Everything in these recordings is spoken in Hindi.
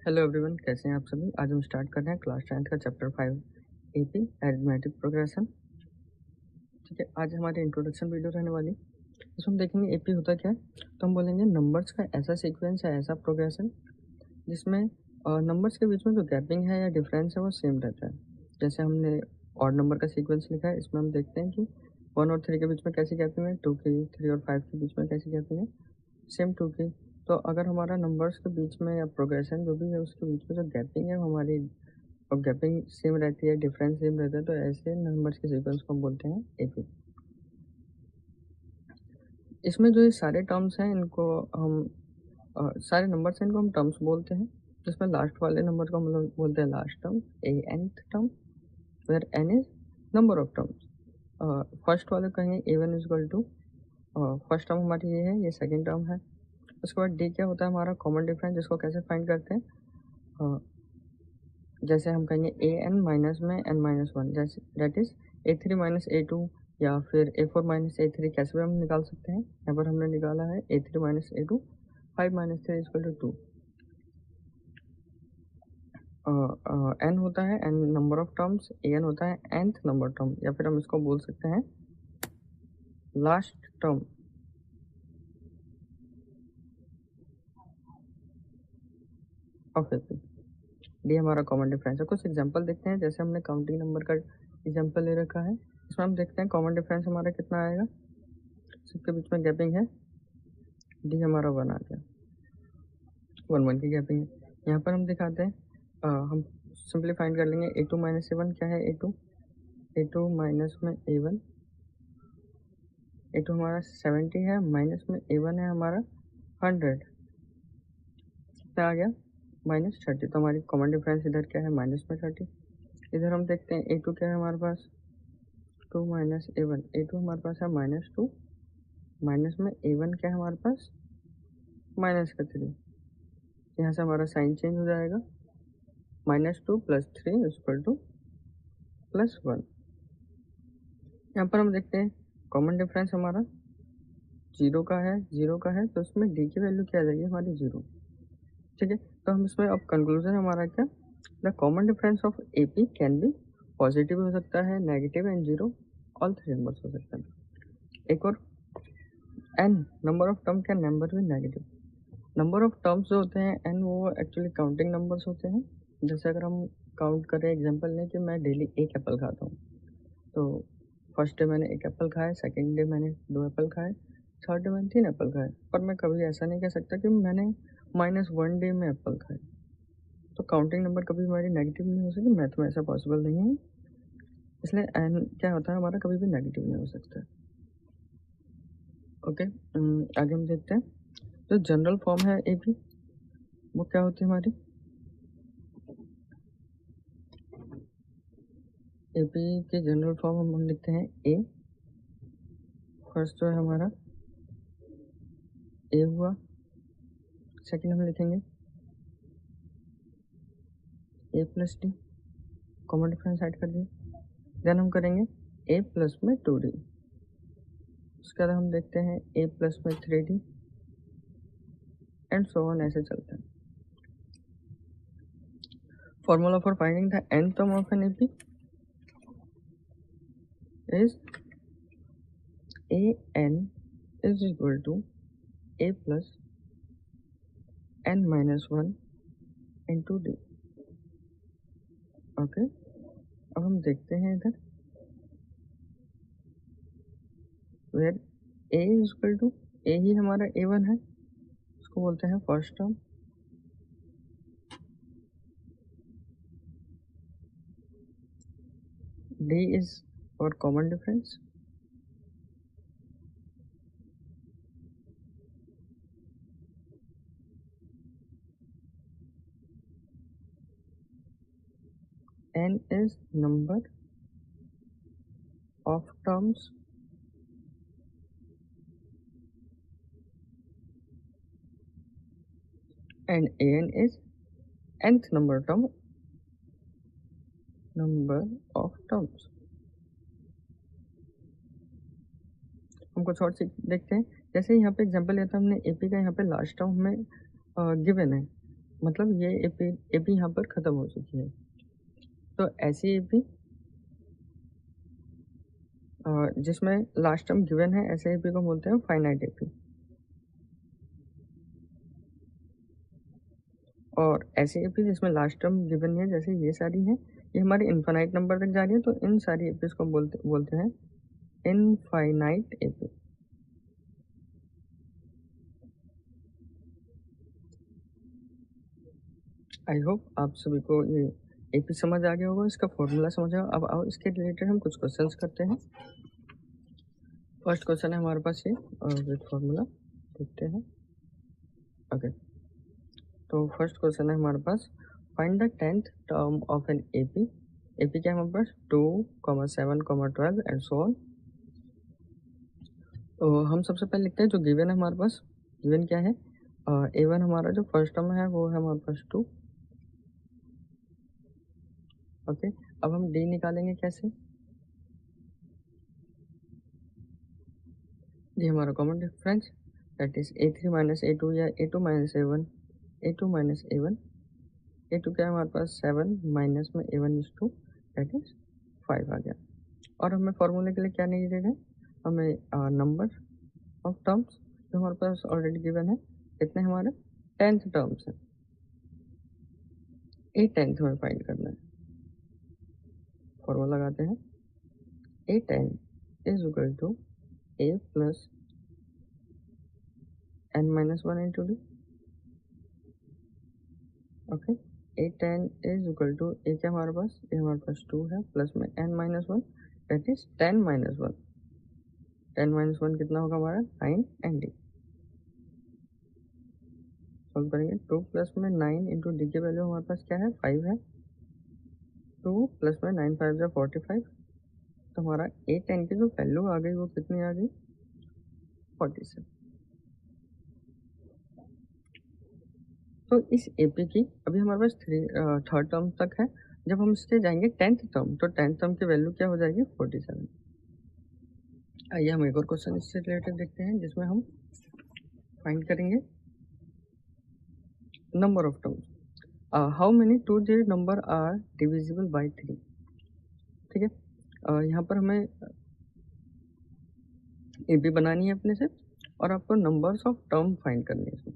हेलो एवरीवन, कैसे हैं आप सभी। आज हम स्टार्ट कर रहे हैं क्लास 10th का चैप्टर 5 एपी अरिथमेटिक प्रोग्रेशन। ठीक है, आज हमारी इंट्रोडक्शन वीडियो रहने वाली। इसमें हम देखेंगे एपी होता क्या है। तो हम बोलेंगे नंबर्स का ऐसा सीक्वेंस है, ऐसा प्रोग्रेशन जिसमें नंबर्स के बीच में जो गैपिंग है या डिफरेंस है वो सेम रहता है। जैसे हमने ऑड नंबर का सीक्वेंस लिखा है, इसमें हम देखते हैं कि 1 और 3 के बीच में कैसी गैपिंग है, 2 की, 3 और 5 के बीच में कैसी गैपिंग है, सेम 2 की। तो अगर हमारा नंबर्स के बीच में या प्रोग्रेशन जो भी है उसके बीच में जो गैपिंग है वो हमारी और गैपिंग सेम रहती है, डिफरेंस सेम रहता है, तो ऐसे नंबर्स के सीक्वेंस को हम बोलते हैं एपी। इसमें जो ये सारे टर्म्स हैं इनको हम सारे नंबर्स हैं इनको हम टर्म्स बोलते हैं। जिसमें लास्ट वाले नंबर को हम लोग बोलते हैं last term, nth term, where n is number of terms. First वाले कहेंगे a1 is equal to, first term हमारी ये है, ये सेकेंड टर्म है। उसके बाद d क्या होता है हमारा कॉमन डिफरेंस, जिसको कैसे फाइंड करते हैं, जैसे हम कहेंगे ए एन माइनस में एन माइनस वन, जैसे that is A3 minus A2 या फिर A4 माइनस A3, कैसे भी हम निकाल सकते हैं। यहाँ पर हमने निकाला है A3 minus A2, 5 minus 3 equal to 2। N होता है N number of terms, A N होता है nth नंबर टर्म, या फिर हम इसको बोल सकते हैं last term of AP. D हमारा कॉमन डिफरेंस है। कुछ एग्जांपल देखते हैं, जैसे हमने काउंटिंग नंबर का एग्जांपल ले रखा है। इसमें हम देखते हैं कॉमन डिफरेंस हमारा कितना आएगा, सबके बीच में गैपिंग है, डी हमारा 1 आ गया, 1 की गैपिंग है। यहाँ पर हम दिखाते हैं, हम सिंपली फाइंड कर लेंगे A2 माइनस A1 क्या है, A2 माइनस में A1, A2 हमारा 70 है, माइनस में A1 है हमारा 100, कितना आ गया -30। तो हमारी कॉमन डिफरेंस इधर क्या है, -30। इधर हम देखते हैं A2 क्या है हमारे पास, 2 माइनस A1, A2 हमारे पास है -2, माइनस में A1 क्या है हमारे पास -3। यहाँ से हमारा साइन चेंज हो जाएगा, -2 + 3 इक्वल टू +1। यहाँ पर हम देखते हैं कॉमन डिफरेंस हमारा 0 का है, तो उसमें डी की वैल्यू क्या आ जाएगी हमारी 0। ठीक है, तो हम इसमें अब कंक्लूजन हमारा क्या, the common difference of AP can be positive हो सकता है, नेगेटिव एंड 0, ऑल 3 नंबर्स हो सकते हैं। एक और n number of term can number भी नेगेटिव। नंबर ऑफ टर्म्स जो होते हैं n, वो एक्चुअली काउंटिंग नंबर्स होते हैं। जैसे अगर हम काउंट करें, एग्जांपल लें कि मैं डेली 1 एप्पल खाता हूँ, तो फर्स्ट डे मैंने 1 एप्पल खाया, सेकेंड डे मैंने 2 एप्पल खाए, थर्ड डे मैंने 3 एप्पल खाए। पर मैं कभी ऐसा नहीं कह सकता कि मैंने -1 डे में एप्पल खाए। तो काउंटिंग नंबर कभी हमारी नेगेटिव नहीं हो सकती, मैथ में ऐसा पॉसिबल नहीं है, इसलिए n क्या होता है हमारा कभी भी नेगेटिव नहीं हो सकता। ओके, आगे हम देखते हैं जो जनरल फॉर्म है एपी, वो क्या होती है हमारी। एपी के जनरल फॉर्म हम लिखते हैं ए, फर्स्ट जो है हमारा ए हुआ, सेकंड हम लिखेंगे a plus d, common difference add कर दिए। देन हम करेंगे ए प्लस में 2d, उसके बाद हम देखते हैं ए प्लस में 3d एंड सो ऑन, ऐसे चलते हैं। Formula for finding the nth term of an AP is an is equal to a plus n minus 1 into d। Okay, अब हम देखते हैं इधर where a is equal to, a ही हमारा a1 है, उसको बोलते हैं first term, d is our common difference, n is number of terms and an is nth number of terms। हम कुछ और देखते हैं, जैसे यहाँ पे एग्जांपल लिया था हमने एपी का, यहाँ पे लास्ट टर्म हमें गिवन है, मतलब ये एपी यहाँ पर ख़त्म हो चुकी है। तो ऐसी एपी जिसमें लास्ट टर्म गिवन है, ऐसे एपी को बोलते हैं फाइनाइट एपी। और ऐसी एपी जिसमें लास्ट टर्म गिवन है, जैसे ये सारी हैं, ये हमारी इनफाइनाइट नंबर तक जा रही है, तो इन सारी एपीज को बोलते हैं इनफाइनाइट एपी। आई होप आप सभी को ये एपी समझ आ गया होगा, इसका फॉर्मूला समझ आया। अब आओ इसके रिलेटेड हम कुछ क्वेश्चंस करते हैं। फर्स्ट क्वेश्चन है हमारे पास ये, और विद फॉर्मूला देखते हैं। ओके, तो फर्स्ट क्वेश्चन है हमारे पास, find the 10th term of N AP. AP क्या है हमारे पास 2, 7, 12 एंड सो ऑन। तो हम सबसे पहले लिखते हैं जो गिवन है हमारे पास। गिवन क्या है, A1 हमारा जो फर्स्ट टर्म है वो है हमारे पास 2। ओके, अब हम D निकालेंगे कैसे। ये हमारा common difference, that is A3 minus A2 या A2 minus A1, A2 minus A1। A2 क्या है हमारे पास 7 माइनस में A1 इज 2, दैट इज 5 आ गया। और हमें फॉर्मूले के लिए क्या नीडेड है, हमें नंबर ऑफ टर्म्स जो हमारे पास ऑलरेडी गिवन है, कितने हमारे 10th टर्म्स है, ए 10th में फाइंड करना है। फॉर्मूला लगाते हैं, A10 is equal to A plus n minus 1 into D. Okay, A10 is equal to a क्या हमारे पास, ये हमारे पास 2 है, प्लस में n minus 1, that is 10 minus 1। 10 minus 1 कितना होगा हमारा 9 एंड डी। सॉल्व करेंगे, 2 प्लस में 9 इंटू डी की वैल्यू हमारे पास क्या है 5 है। 2 प्लस में 9 5 या 45, तो हमारा A10 की जो वैल्यू आ गई वो कितनी आ गई 47। तो इस एपी की अभी हमारे पास थर्ड टर्म तक है। जब हम इसके जाएंगे 10th टर्म, तो 10th टर्म की वैल्यू क्या हो जाएगी 47। आइए हम एक और क्वेश्चन इससे रिलेटेड देखते हैं, जिसमें हम फाइंड करेंगे number of terms. How many 2 digit number are divisible by 3। ठीक है, यहाँ पर हमें एपी बनानी है अपने से, और आपको नंबर्स ऑफ टर्म फाइंड करनी है इसमें।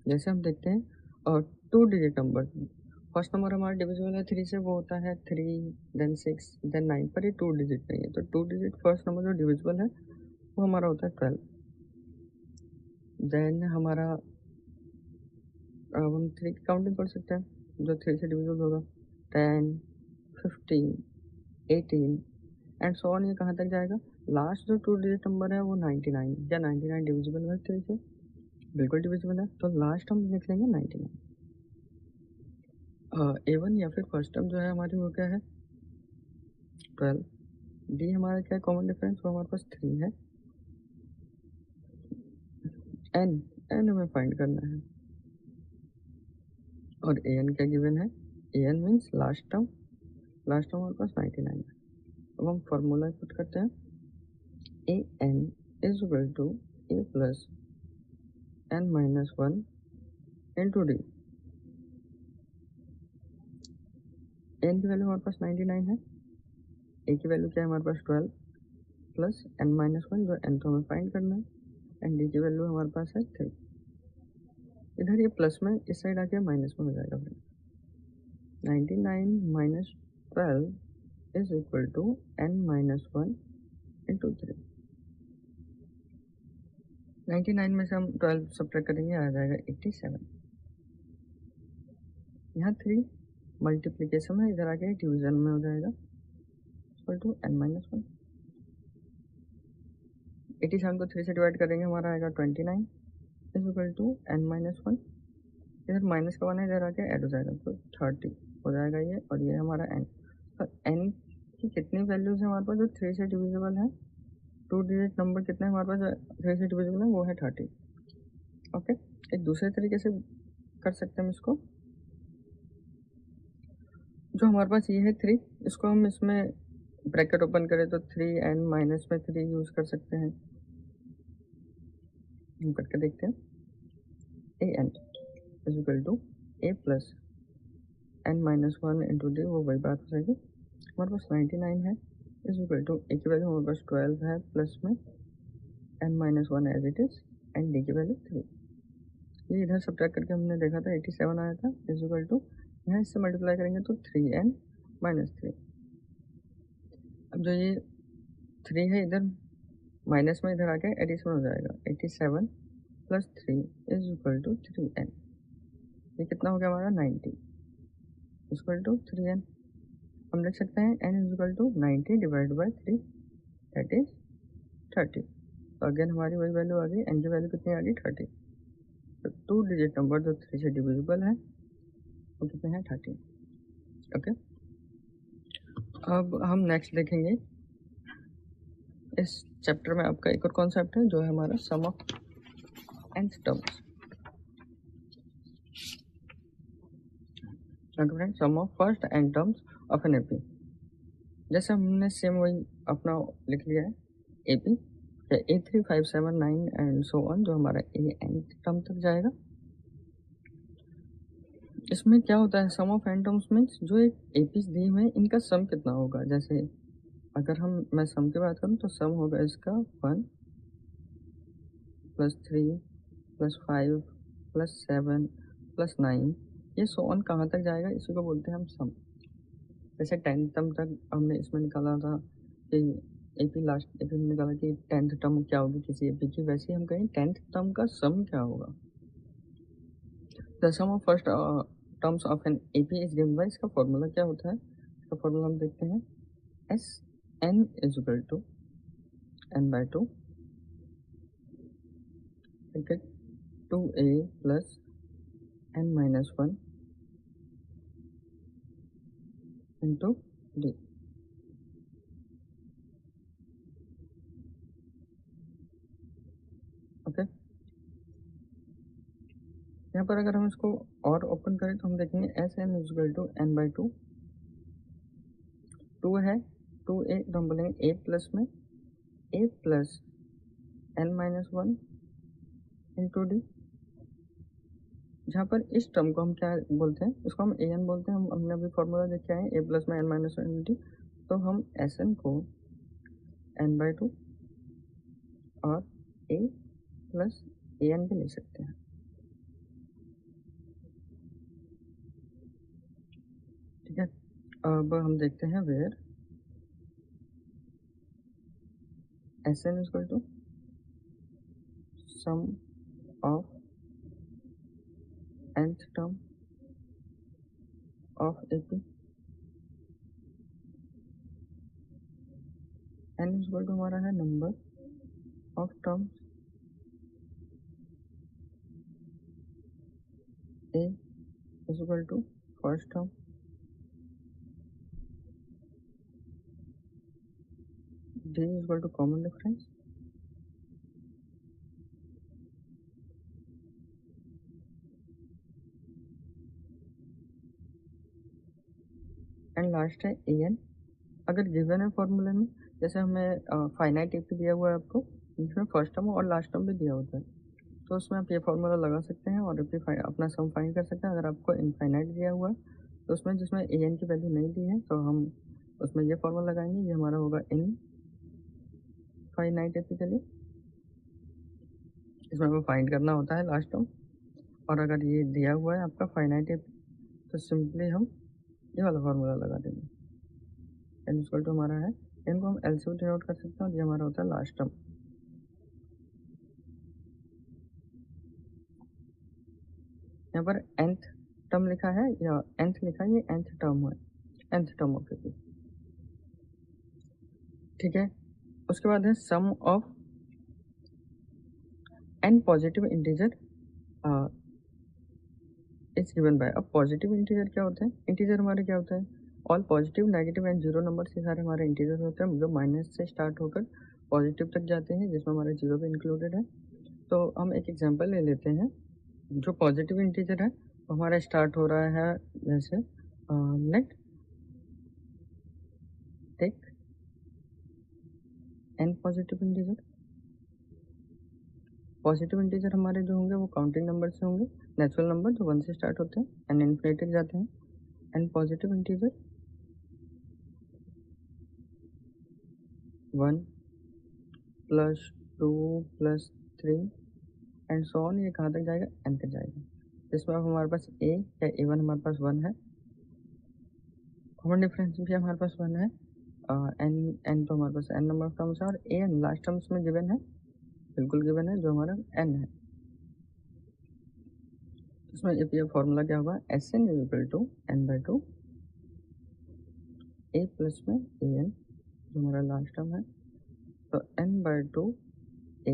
जैसे हम देखते हैं, और 2 डिजिट नंबर, फर्स्ट नंबर हमारा डिविजिबल है 3 से, वो होता है 3, देन 6, देन 9, पर ये 2 डिजिट नहीं है। तो 2 डिजिट फर्स्ट नंबर जो डिविजिबल है वो हमारा होता है 12। देन हमारा, अब हम 3 की काउंटिंग कर सकते हैं जो 3 से डिविजिबल होगा, 10, 15, 18 एंड सो ऑन। ये कहाँ तक जाएगा, लास्ट जो 2 डिजिट नंबर है वो 99, या 99 डिविजिबल है 3 से, बिल्कुल डिविजिबल है, तो लास्ट हम लिख लेंगे 99। A1 या फिर फर्स्ट टर्म जो है हमारी वो क्या है 12। डी हमारा क्या है कॉमन डिफरेंस, वो हमारे पास 3 है। एन हमें फाइंड करना है, और an क्या गिवन है, an मीन्स लास्ट टर्म हमारे पास 99 है। अब हम फॉर्मूला पुट करते हैं, an is equal to a plus n minus 1 into D. n की वैल्यू हमारे पास 99 है, a की वैल्यू क्या है हमारे पास 12 प्लस n माइनस 1, जो n तो हमें फाइंड करना है, एंड डी की वैल्यू हमारे पास है 3। इधर ये प्लस में इस साइड आके माइनस में हो जाएगा फिर। 99 minus 12 is equal to n minus 1 into 3। 99 में से हम 12 सब्ट्रैक्ट करेंगे, आ जाएगा 87। यहाँ 3 मल्टीप्लीकेशन है, इधर आके डिवीजन में हो जाएगा, इक्वल टू n माइनस 1। 87 को 3 से डिवाइड करेंगे, हमारा आएगा 29 is equal to n minus 1। इधर माइनस का 1 है, इधर आके ऐड हो जाएगा, तो 30 हो जाएगा ये, और ये हमारा n। तो n की कितनी वैल्यूज है हमारे पास जो 3 से डिविजिबल है, 2 डिजिट नंबर कितने हमारे पास 3 से डिविजिबल है, वो है 30। ओके, एक दूसरे तरीके से कर सकते हैं हम इसको, जो हमारे पास ये है 3, इसको हम इसमें ब्रैकेट ओपन करें तो 3n माइनस में 3 यूज कर सकते हैं। हम करके देखते हैं, an is equal to A plus N minus one into D, वो वही बात हो जाएगी। हमारे पास 99 है इज इक्वल टू ए की वैल्यू हमारे पास 12 है प्लस में N minus one as it is and D की वैल्यू 3। ये इधर सब्ट्रैक्ट करके हमने देखा था 87 आया था इज इक्वल टू, यहाँ इससे मल्टीप्लाई करेंगे तो 3n माइनस 3। अब जो ये 3 है इधर माइनस में इधर आके एडिशन हो जाएगा, 87 plus 3 is equal to 3n। ये कितना हो गया हमारा 90 इक्वल टू 3n। हम लिख सकते हैं n is equal to 90 divide by 3 that is 30। तो अगेन हमारी वही वैल्यू आ गई, n की वैल्यू कितनी आ गई 30। तो 2 डिजिट नंबर जो 3 से डिविजिबल है वो कितने हैं 30। ओके, अब हम नेक्स्ट देखेंगे इस चैप्टर में आपका एक और कॉन्सेप्ट है जो है हमारा sum of nth terms. Friend, sum of first n terms of N AP. जैसे हमने सेम वही अपना लिख लिया है AP A3, 5, 7, 9 and so on, जो हमारा nth टर्म तक जाएगा। इसमें क्या होता है sum of n terms means जो एक एपीज दी हुए हैं इनका सम कितना होगा। जैसे अगर मैं सम की बात करूँ तो सम होगा इसका 1 प्लस 3 प्लस 5 प्लस 7 प्लस 9, ये सो ऑन कहाँ तक जाएगा, इसी को बोलते हैं हम सम। जैसे 10th टर्म तक हमने इसमें निकाला था कि एपी लास्ट एपी में निकाला कि 10th टर्म क्या होगी किसी एपी की, वैसे ही हम कहें 10th टर्म का सम क्या होगा। The sum of first terms of N AP is given by, इसका फॉर्मूला क्या होता है, इसका फॉर्मूला हम देखते हैं S N is equal to N by 2, ठीक है, 2a plus N minus 1 into D. Okay, यहाँ पर अगर हम इसको और ओपन करें तो हम देखेंगे S N is equal to N by 2, 2 है 2a तो हम बोलेंगे a प्लस में a plus N minus 1 into D. जहाँ पर इस टर्म को हम क्या बोलते हैं, इसको हम an बोलते हैं। हमने अभी फॉर्मूला देख के आए a प्लस में एन माइनस 1 इंटू डी, तो हम एस एन को एन बाई 2 और a प्लस ए एन भी ले सकते हैं। ठीक है, अब हम देखते हैं where S N equal to sum of nth term of AP, n equal to हमारा है number of terms, a is equal to first term, d is equal to common difference, and last है an। अगर गिवन है फॉर्मूले में, जैसे हमें फाइनाइट एपी दिया हुआ है आपको, जिसमें फर्स्ट टर्म और लास्ट टर्म भी दिया होता है, तो उसमें आप ये फॉर्मूला लगा सकते हैं और अपना सम फाइंड कर सकते हैं। अगर आपको इनफाइनाइट दिया हुआ है तो उसमें जिसमें an की वैल्यू नहीं दी है तो हम उसमें ये फॉर्मूला लगाएंगे, ये हमारा होगा इनफाइनाइट एपी के लिए, इसमें हमें फाइंड करना होता है लास्ट टर्म। और अगर ये दिया हुआ है आपका फाइनाइट एपी तो सिंपली हम ये वाला फॉर्मूला लगा देंगे, n इक्वल टू हमारा है, n को हम l से डिनोट कर सकते हैं और ये हमारा होता है लास्ट टर्म। यहाँ पर nth टर्म लिखा है या nth लिखा है, ये nth टर्म है, nth टर्म ऑफ एपी। ठीक है, उसके बाद है sum of n positive integer is given by. अब पॉजिटिव इंटीजर क्या होते हैं, इंटीजर हमारे क्या होता है, all positive negative and zero number से सारे हमारे इंटीजर होते हैं जो माइनस से स्टार्ट होकर पॉजिटिव तक जाते हैं, जिसमें हमारा जीरो भी इंक्लूडेड है। तो हम एक एग्जांपल ले लेते हैं, जो पॉजिटिव इंटीजर है वो हमारा स्टार्ट हो रहा है जैसे let take n positive integer. Positive integer हमारे जो होंगे वो काउंटिंग नंबर से होंगे, नेचुरल नंबर जो 1 से स्टार्ट होते हैं, एन इन्फिनिटी जाते हैं, N positive integer 1 plus 2 plus 3 and so on, ये कहाँ तक जाएगा, एन तक जाएगा। इसमें अब हमारे पास ए या A1 हमारे पास 1 है, कॉमन डिफरेंस भी हमारे पास 1 है, एन तो हमारे पास एन नंबर ऑफ टर्म्स है, और ए एन लास्ट टर्म्स में गिवन है, बिल्कुल गिवन है, जो हमारा एन है। इसमें ये फॉर्मूला क्या होगा, S N is equal to N by two A plus में ए एन, जो हमारा लास्ट टर्म है, तो एन बाई टू ए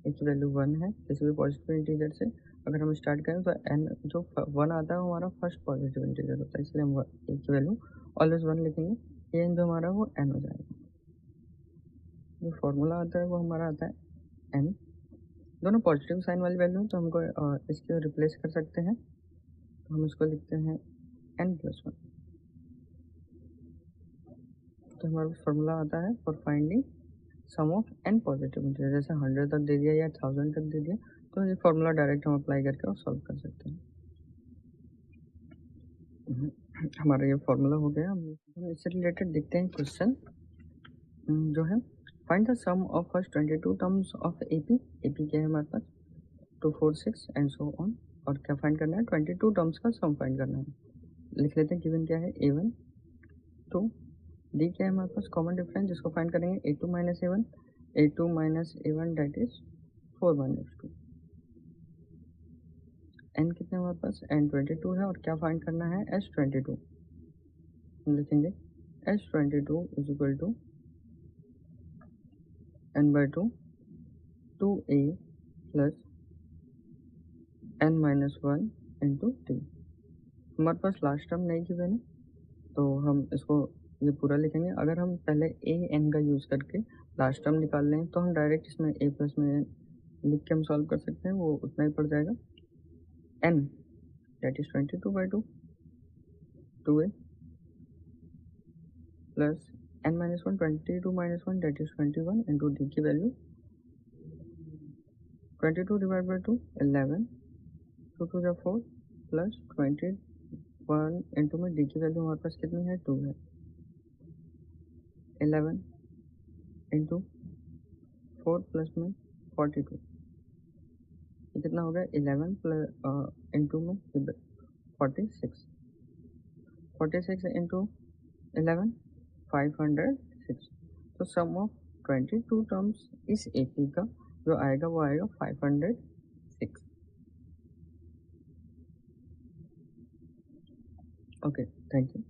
की वैल्यू 1 है किसी भी पॉजिटिव इंटीजर से। अगर हम स्टार्ट करें तो एन जो 1 आता है वो हमारा फर्स्ट पॉजिटिव इंटीजर होता है, इसलिए हम ए की वैल्यू ऑलवेज 1 लिखेंगे, ए एन जो हमारा वो एन हो जाएगा। जो फॉर्मूला आता है वो हमारा आता है एन, दोनों पॉजिटिव साइन वाली वैल्यू, तो हमको इसको रिप्लेस कर सकते हैं, तो हम इसको लिखते हैं एन प्लस 1। तो हमारा फॉर्मूला आता है for finding sum of N positive integer, जैसे 100 तक दे दिया या 1000 तक दे दिया, तो ये फॉर्मूला डायरेक्ट हम अप्लाई करके और सॉल्व कर सकते हैं। हमारा ये फॉर्मूला हो गया। हम इससे रिलेटेड देखते हैं क्वेश्चन जो है, find the sum of first 22 terms of AP. AP क्या है हमारे पास 2 4 6 एंड सो ऑन, और क्या फाइंड करना है, 22 टर्म्स का सम फाइंड करना है। लिख लेते हैं, गिवन क्या है A1 2, डी क्या है हमारे पास कॉमन डिफरेंस, जिसको फाइंड करेंगे A2 minus A1, A2 minus A1 that is 4 minus 2, N कितने हमारे पास एन 22 है, और क्या फाइंड करना है S22। हम लिखेंगे S22 is equal to N by two 2a plus N minus 1 into T. हमारे पास लास्ट टर्म नहीं गिवन है, तो हम इसको ये पूरा लिखेंगे। अगर हम पहले ए एन का यूज़ करके लास्ट टर्म निकाल लें तो हम डायरेक्ट इसमें ए प्लस में लिख के हम सॉल्व कर सकते हैं, वो उतना ही पड़ जाएगा। N that is 22 by 2 2a plus N minus 1 22 minus 1 that is 21 into D की वैल्यू 22 डिवाइड बाई 2 11, 2 2 जा 4 प्लस 21 इंटू में डी की वैल्यू हमारे पास कितनी है 2 है, 11 इंटू 4 प्लस में 42, ये कितना हो गया 11 प्लस इंटू में 46, 46 इंटू 11 506। तो सम ऑफ 22 टर्म्स इस एपी का जो आएगा वो आएगा 506। Okay, thank you.